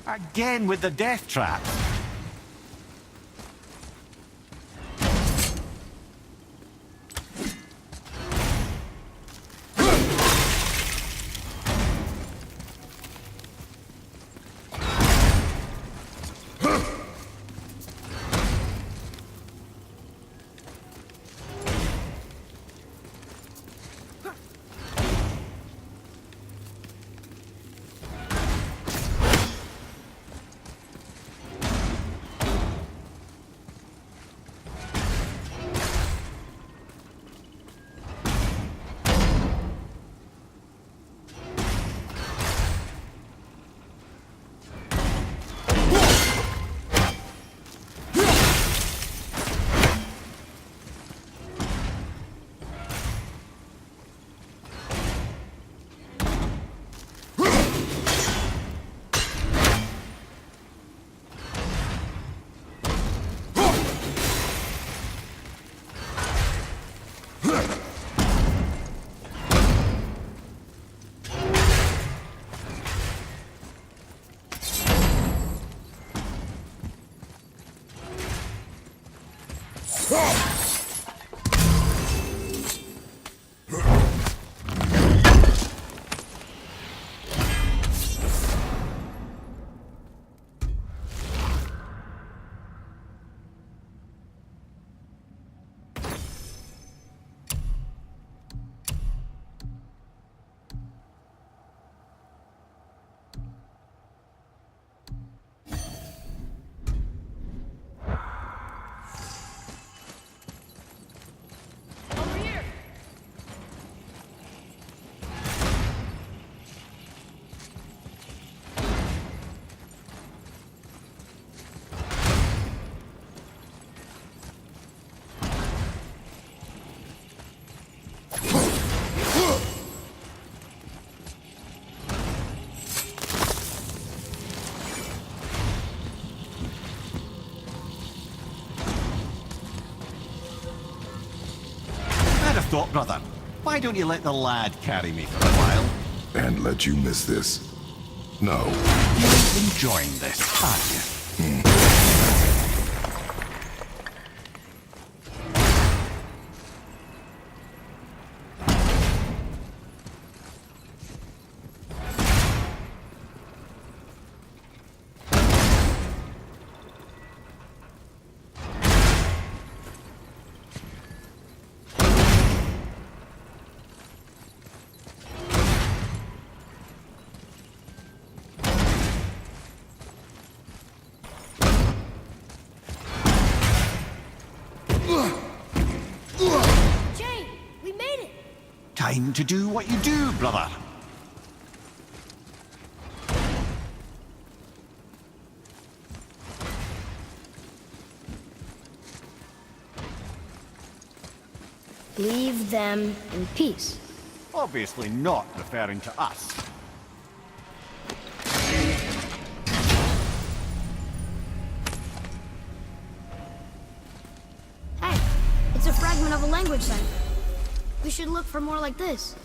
Again with the death trap. Thought, brother, why don't you let the lad carry me for a while? And let you miss this? No. You're enjoying this, aren't you? Time to do what you do, brother. Leave them in peace. Obviously not referring to us. Hey, it's a fragment of a language cipher. We should look for more like this.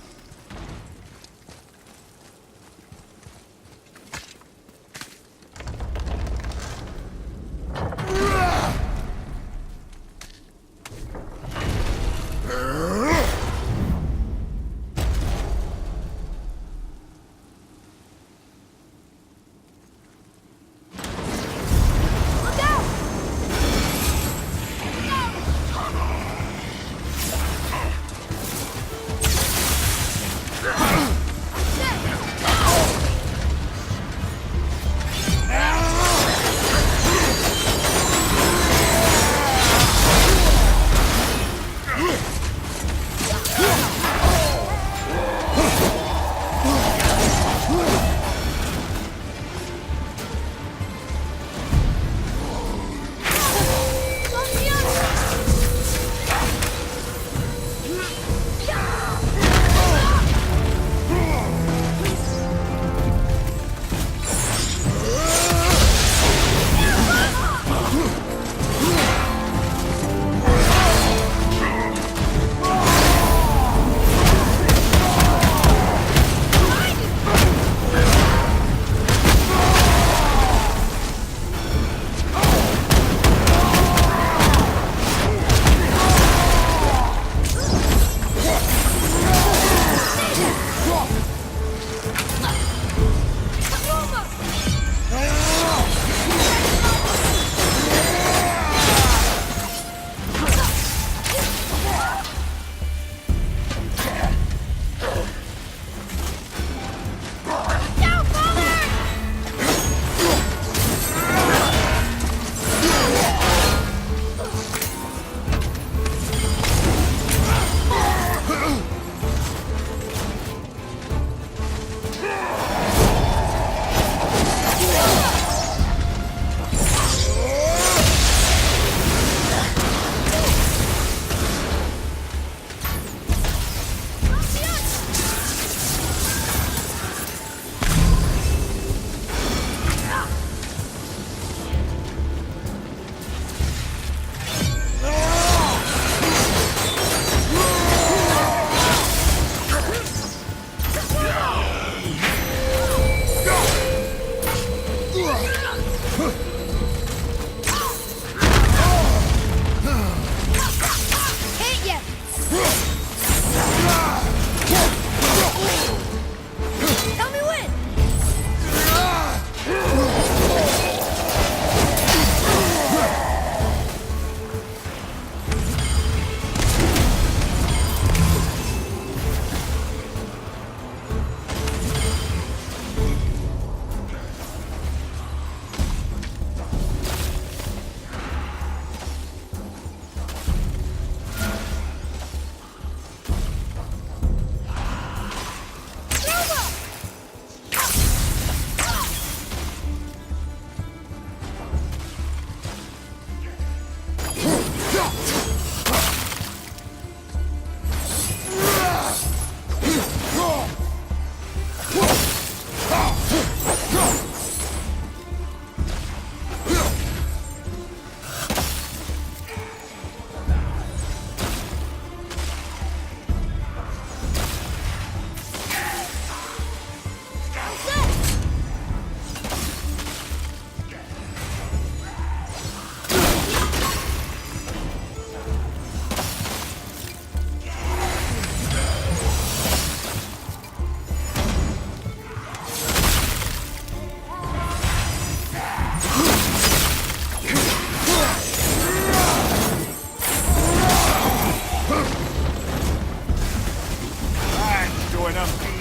gonna be.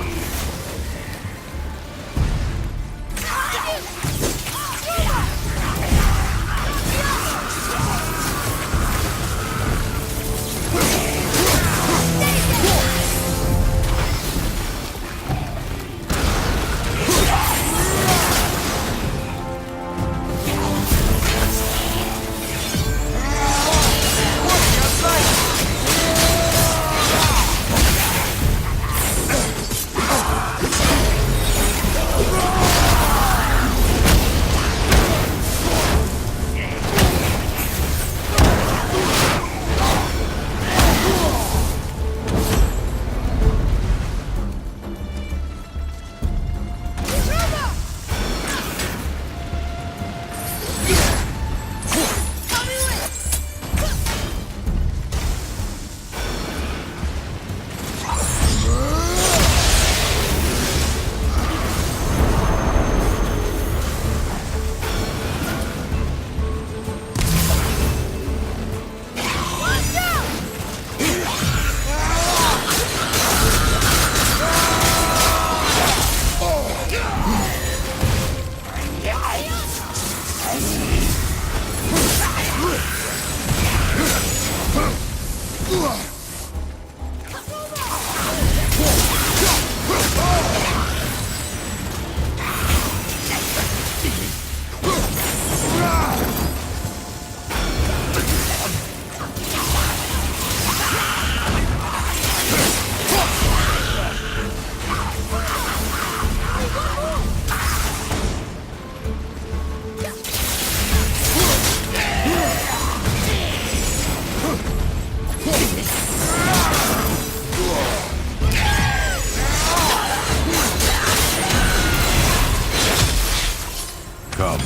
Come.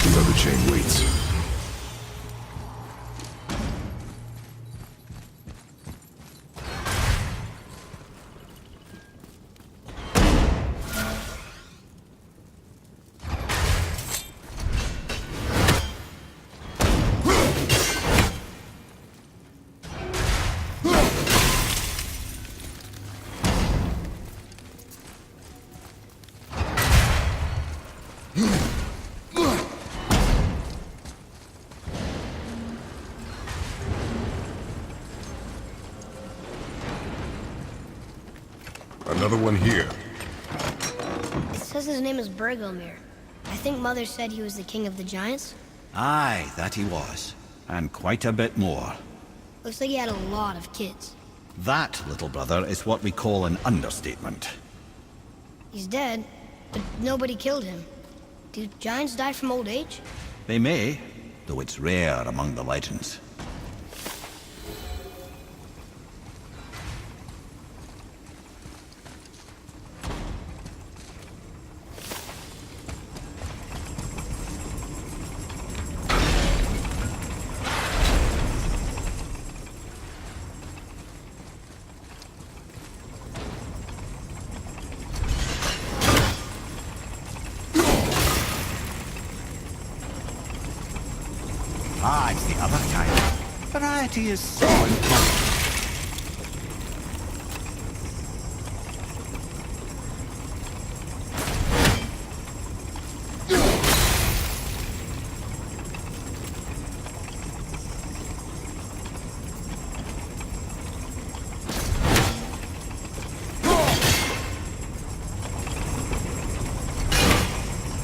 The other chain waits. Another one here. It says his name is Bergelmir. I think Mother said he was the king of the giants. Aye, that he was. And quite a bit more. Looks like he had a lot of kids. That, little brother, is what we call an understatement. He's dead, but nobody killed him. Do giants die from old age? They may, though it's rare among the legends. Ah, it's the other kind. Variety is so important.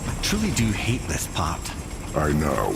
I truly do hate this part. I know.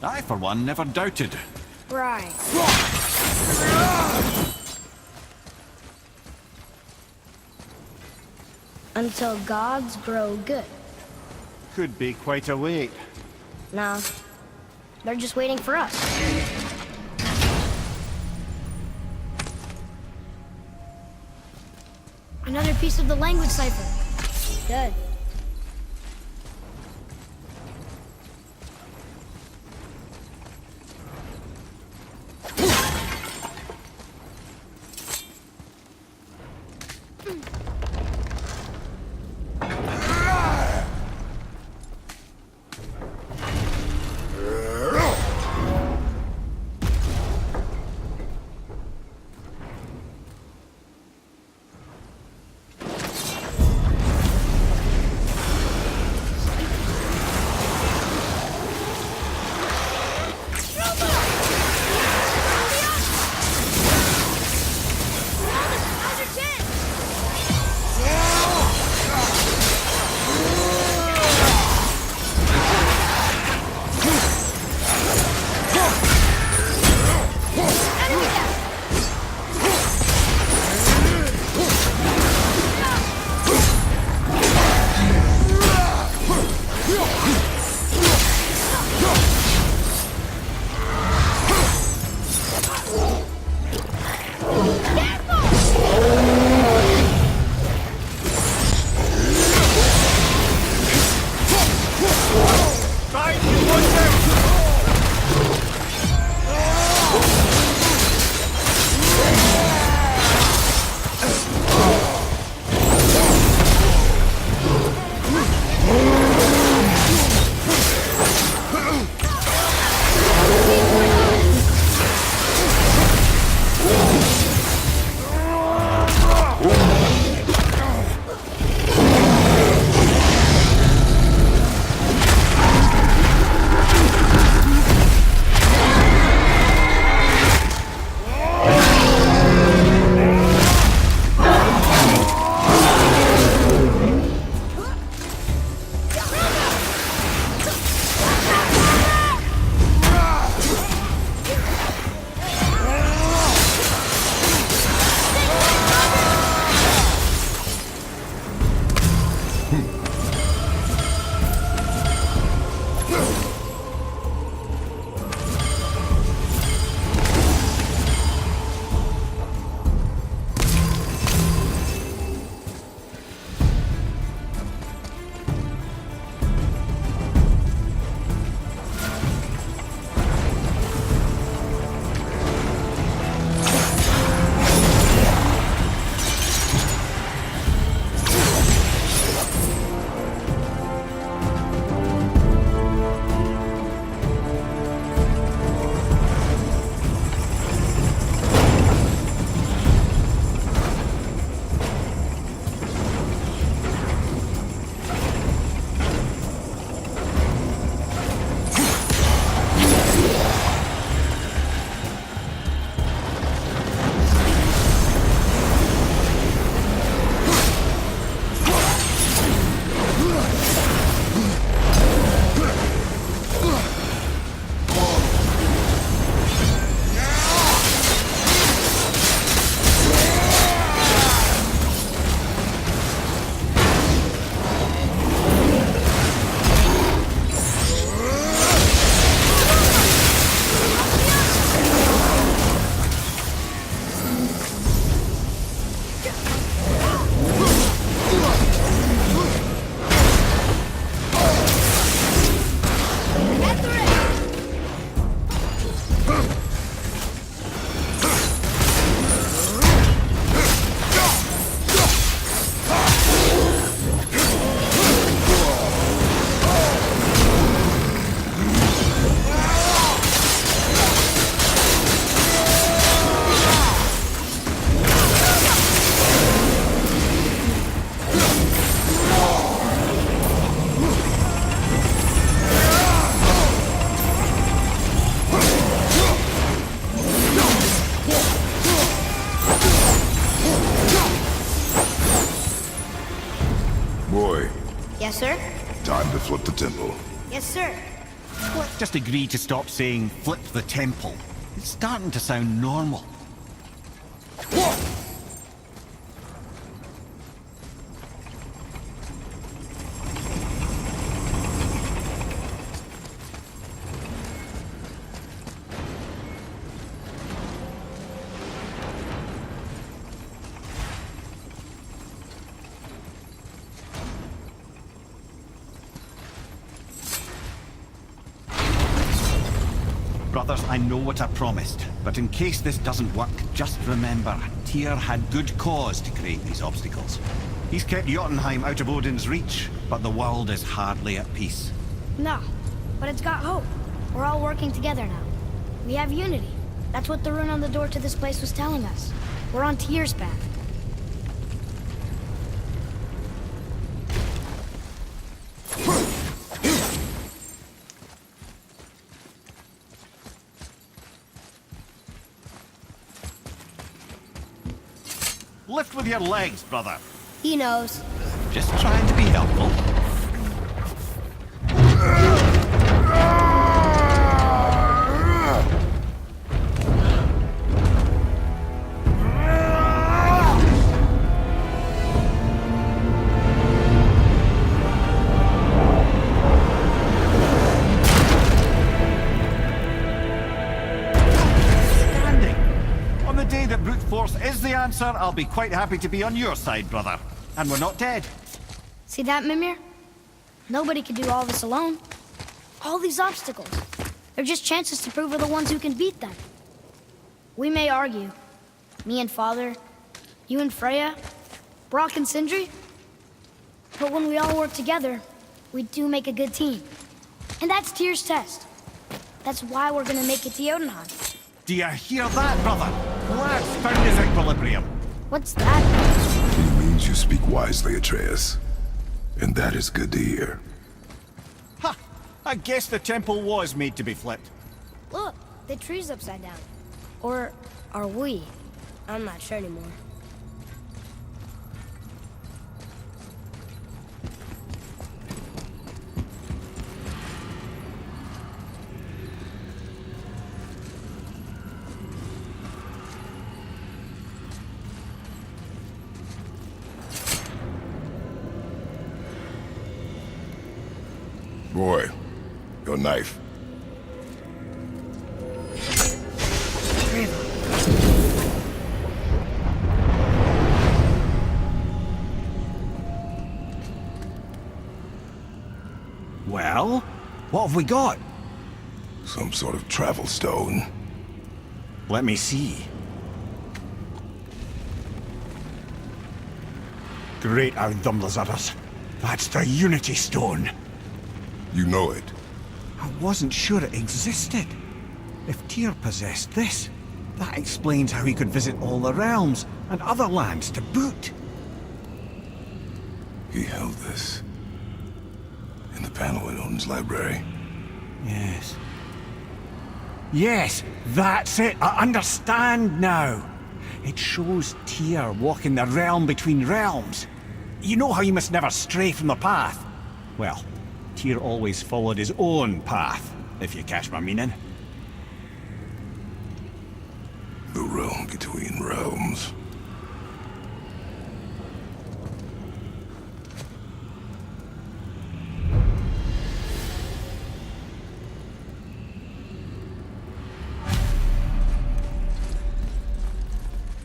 I, for one, never doubted. Right. Until gods grow good. Could be quite a wait. No. They're just waiting for us. Another piece of the language cipher. Good. Boy, Yes, sir? time to flip the temple. Yes, sir. Let's just agree to stop saying flip the temple. It's starting to sound normal. Whoa! Brothers, I know what I promised, but in case this doesn't work, just remember, Tyr had good cause to create these obstacles. He's kept Jotunheim out of Odin's reach, but the world is hardly at peace. No, but it's got hope. We're all working together now. We have unity. That's what the rune on the door to this place was telling us. We're on Tyr's path. Lift with your legs, brother. He knows. Just trying to be helpful. On the day that brute force is the answer, I'll be quite happy to be on your side, brother. And we're not dead. See that, Mimir? Nobody can do all this alone. All these obstacles. They're just chances to prove we're the ones who can beat them. We may argue. Me and Father, you and Freya, Brock and Sindri. But when we all work together, we do make a good team. And that's Tyr's test. That's why we're gonna make it to Jotunheim. Do you hear that, brother? Lad's found his equilibrium. What's that? He means you speak wisely, Atreus. And that is good to hear. Ha! I guess the temple was made to be flipped. Look, the tree's upside down. Or are we? I'm not sure anymore. Boy, your knife. Well, what have we got? Some sort of travel stone. Let me see. Great how Thumblers. That's the Unity Stone. You know it. I wasn't sure it existed. If Tyr possessed this, that explains how he could visit all the realms and other lands to boot. He held this in the panel in Odin's library. Yes. Yes, that's it. I understand now. It shows Tyr walking the realm between realms. You know how you must never stray from the path? Well, Tyr always followed his own path, if you catch my meaning. The realm between realms.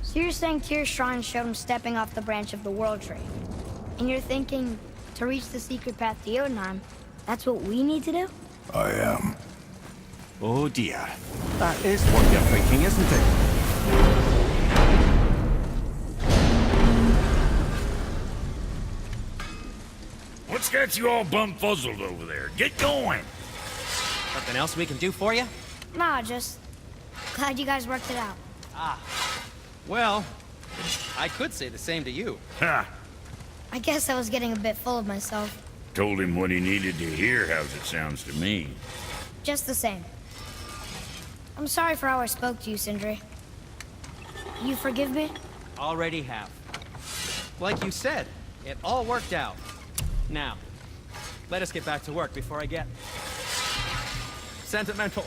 So you're saying Tyr's shrine showed him stepping off the branch of the World Tree. And you're thinking, to reach the secret path to Jotunheim, that's what we need to do? I am. Oh dear. That is what you're thinking, isn't it? What's got you all bum-fuzzled over there? Get going! Something else we can do for you? Nah, just glad you guys worked it out. Well, I could say the same to you. Ha! I guess I was getting a bit full of myself. Told him what he needed to hear, how's it sounds to me. Just the same. I'm sorry for how I spoke to you, Sindri. You forgive me? Already have. Like you said, it all worked out. Now, let us get back to work before I get... sentimental.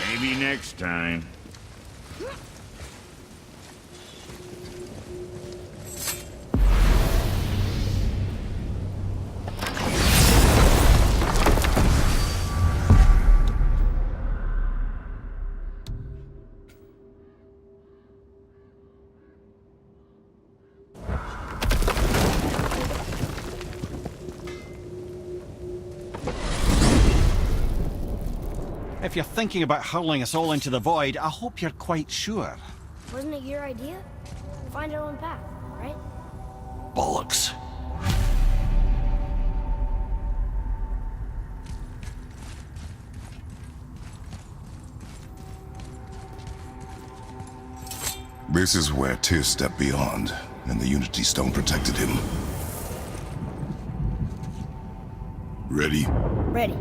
Maybe next time. If you're thinking about hurling us all into the void, I hope you're quite sure. Wasn't it your idea? Find our own path, right? Bollocks. This is where Tyr stepped beyond, and the Unity Stone protected him. Ready? Ready.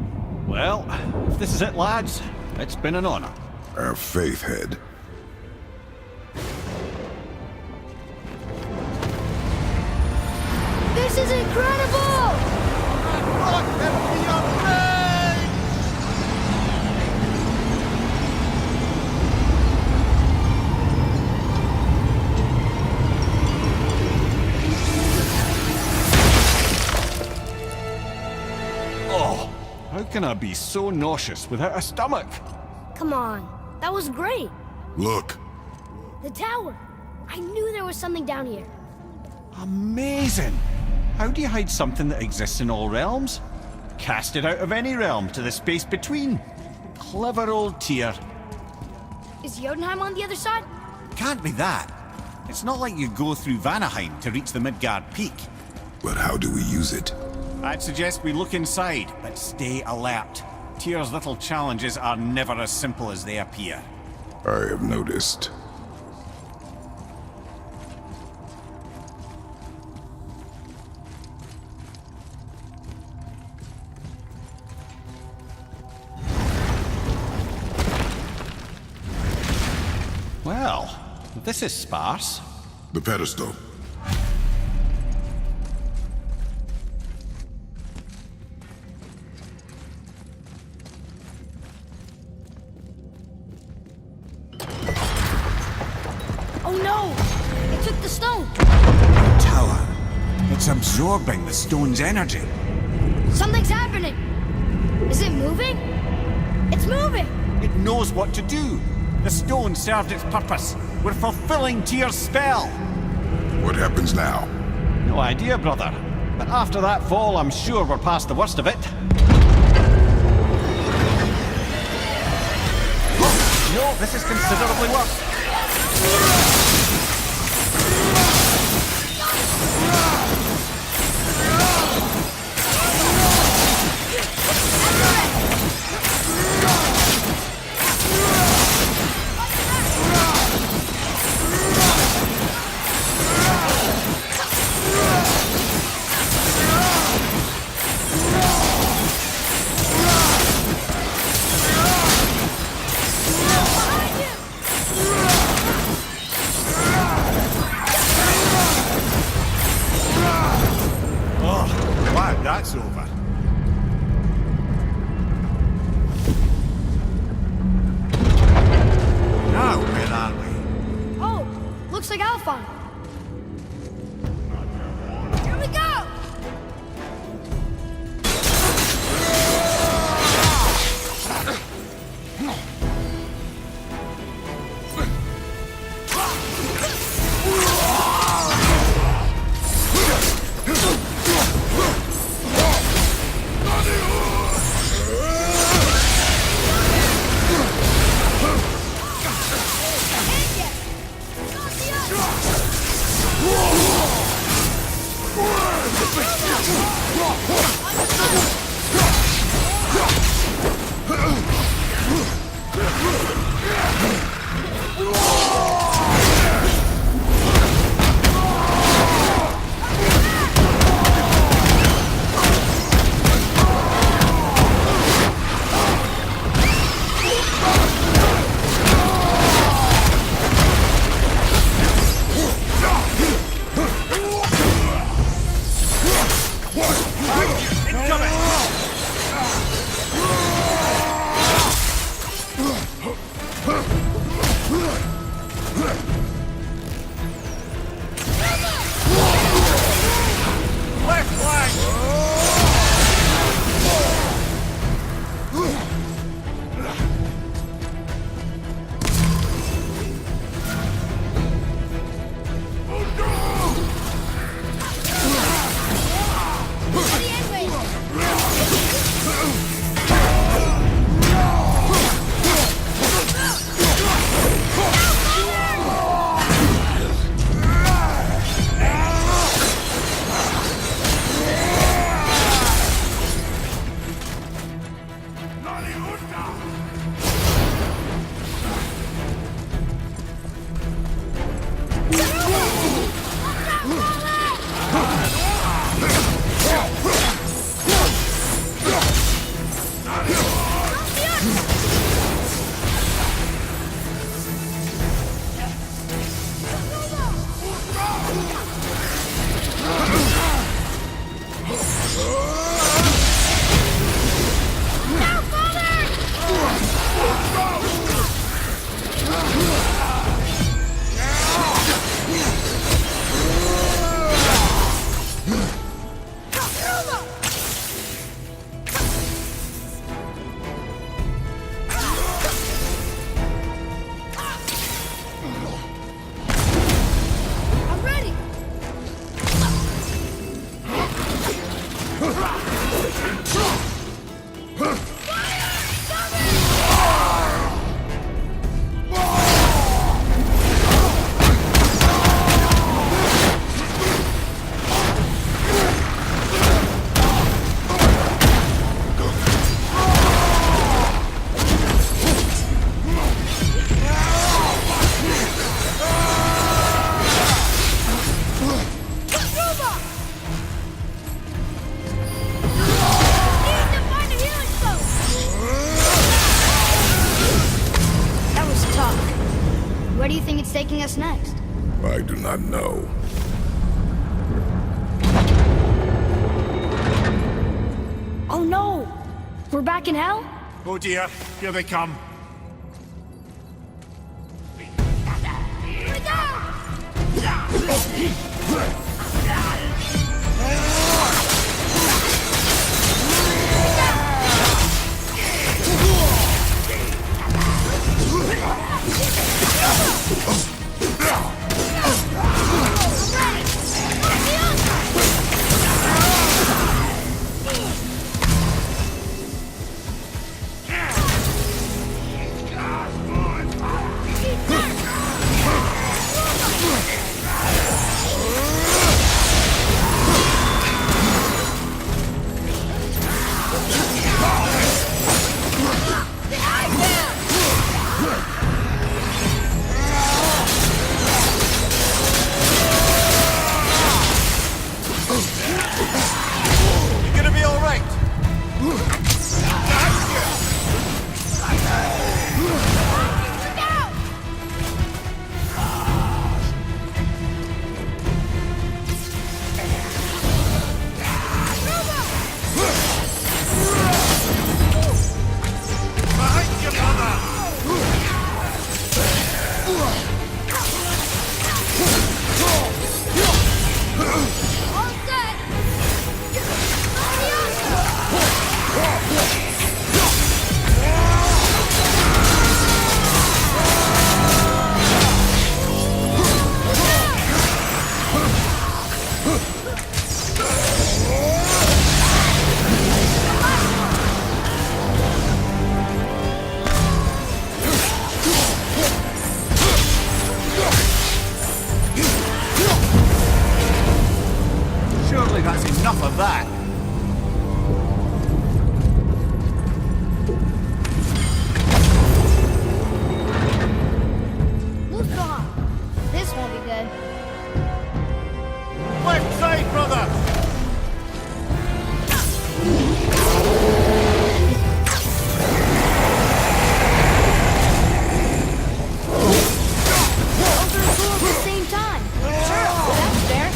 Well, if this is it, lads, it's been an honor. Our faith head. This is incredible! How can I be so nauseous without a stomach? Come on, that was great. Look. The tower. I knew there was something down here. Amazing! How do you hide something that exists in all realms? Cast it out of any realm to the space between. Clever old Tyr. Is Jotunheim on the other side? Can't be that. It's not like you go through Vanaheim to reach the Midgard Peak. But how do we use it? I'd suggest we look inside, but stay alert. Tyr's little challenges are never as simple as they appear. I have noticed. Well, this is sparse. The pedestal. Oh no! It took the stone! Tower. It's absorbing the stone's energy. Something's happening! Is it moving? It's moving! It knows what to do. The stone served its purpose. We're fulfilling Tyr's spell. What happens now? No idea, brother. But after that fall, I'm sure we're past the worst of it. Oh, no, this is considerably worse. That's over. Now, where are we? Oh, looks like Alphon. Here we go! us next? I do not know. Oh no! We're back in hell? Oh dear, here they come. Enough of that. This won't be good. Left side, brother! Both are cool at the same time. Sure, that's fair.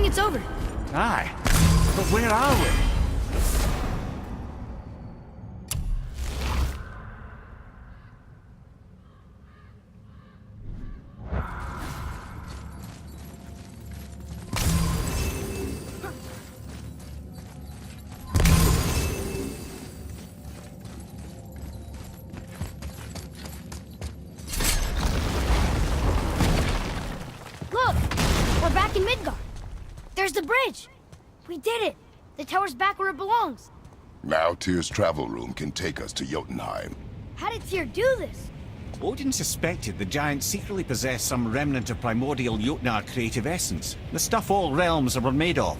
It's over. Aye. But where are we? Look! We're back in Midgard. There's the bridge. We did it. The tower's back where it belongs. Now Tyr's travel room can take us to Jotunheim. How did Tyr do this? Odin suspected the giants secretly possessed some remnant of primordial Jotnar creative essence, the stuff all realms were made of.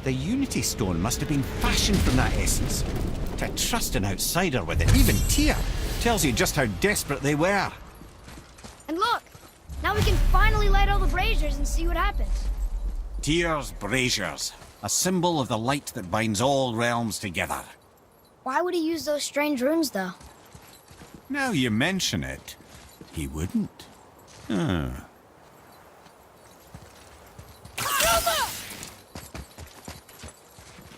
The Unity Stone must have been fashioned from that essence. To trust an outsider with it, even Tyr, tells you just how desperate they were. And look! Now we can finally light all the braziers and see what happens. Tyr's braziers, a symbol of the light that binds all realms together. Why would he use those strange runes, though? Now you mention it, he wouldn't.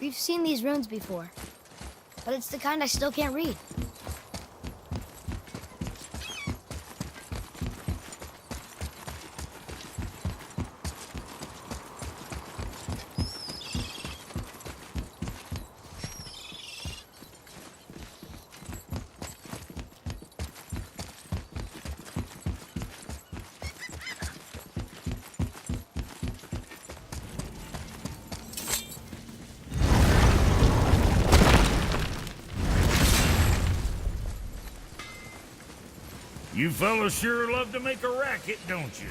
We've seen these runes before, but it's the kind I still can't read. You fellas sure love to make a racket, don't you?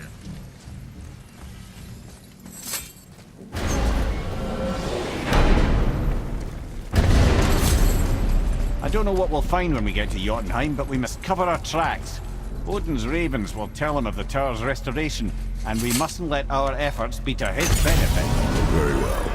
I don't know what we'll find when we get to Jotunheim, but we must cover our tracks. Odin's ravens will tell him of the tower's restoration, and we mustn't let our efforts be to his benefit. Very well.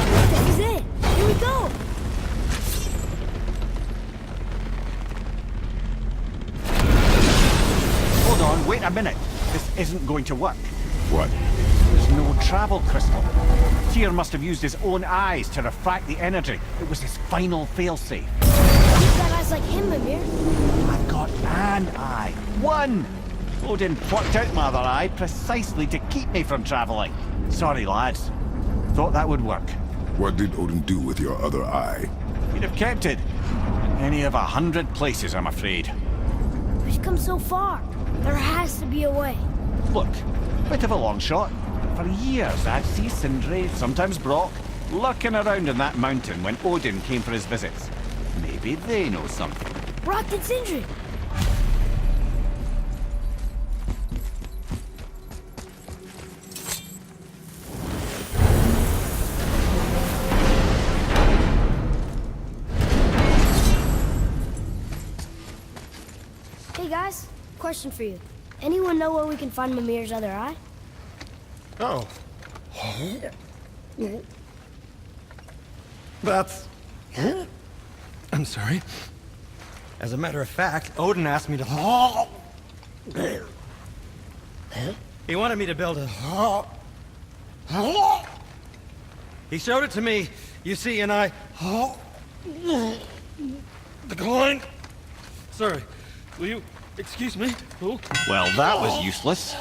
This is it! Here we go! Hold on, wait a minute. This isn't going to work. What? There's no travel crystal. Tyr must have used his own eyes to refract the energy. It was his final failsafe. You've got eyes like him, Mimir. I've got an eye. One! Odin plucked out my other eye precisely to keep me from travelling. Sorry, lads. Thought that would work. What did Odin do with your other eye? He'd have kept it. In any of 100 places, I'm afraid. We've come so far. There has to be a way. Look, bit of a long shot. For years, I'd see Sindri, sometimes Brock, lurking around in that mountain when Odin came for his visits. Maybe they know something. Brock and Sindri. Hey guys, question for you. Anyone know where we can find Mimir's other eye? Oh. That's... I'm sorry. As a matter of fact, Odin asked me to... He wanted me to build a... He showed it to me, you see, and I... Declined. Sorry. Will you excuse me? Oh. Well, that was useless.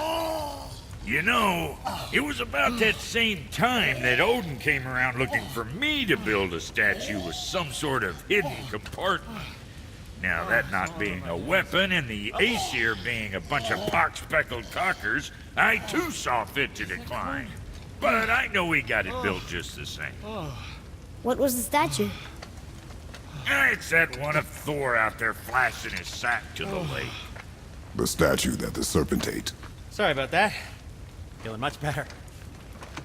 You know, it was about that same time that Odin came around looking for me to build a statue with some sort of hidden compartment. Now, that not being a weapon and the Aesir being a bunch of pock-speckled cockers, I too saw fit to decline. But I know he got it built just the same. What was the statue? It's that one of Thor out there flashing his sack to the lake. The statue that the serpent ate. Sorry about that. Feeling much better.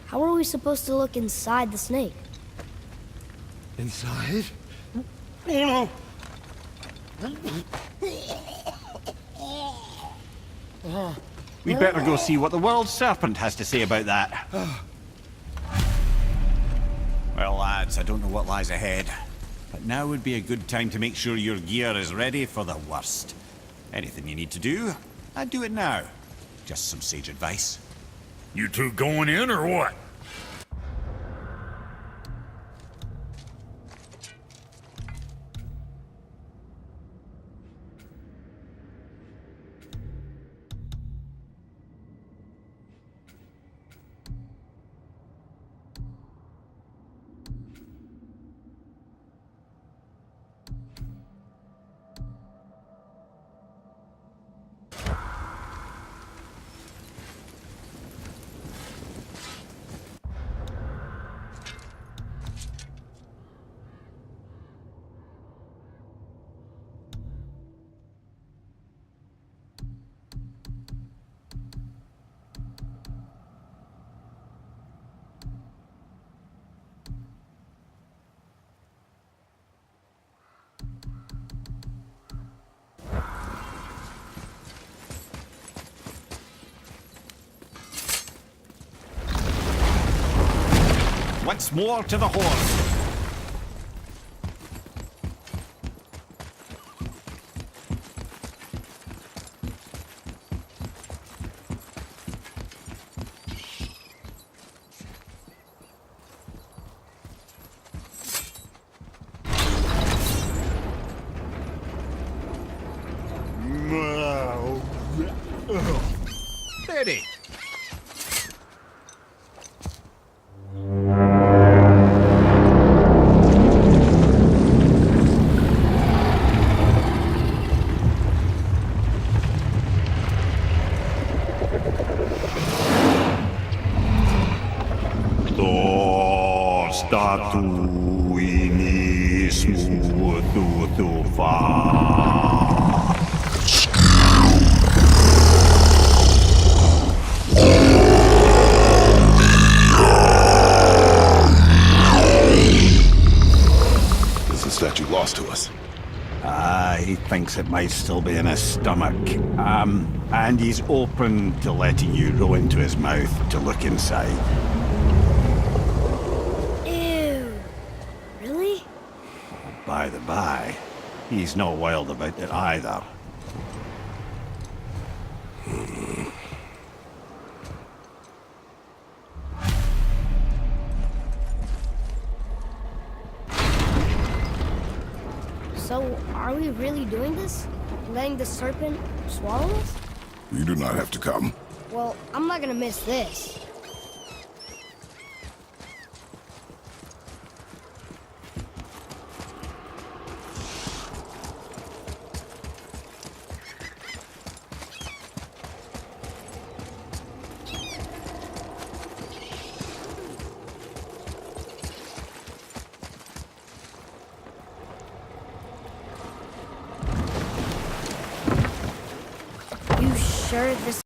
How are we supposed to look inside the snake? Inside? Oh no! We'd better go see what the world serpent has to say about that. Well, lads, I don't know what lies ahead, but now would be a good time to make sure your gear is ready for the worst. Anything you need to do, I'd do it now. Just some sage advice. You two going in or what? Once more to the horse. Ready. Is the statue lost to us? He thinks it might still be in his stomach. And he's open to letting you roll into his mouth to look inside. Ew. Really? By the by, he's not wild about it either. So, are we really doing this? Letting the serpent swallow us? You do not have to come. Well, I'm not gonna miss this. You sure this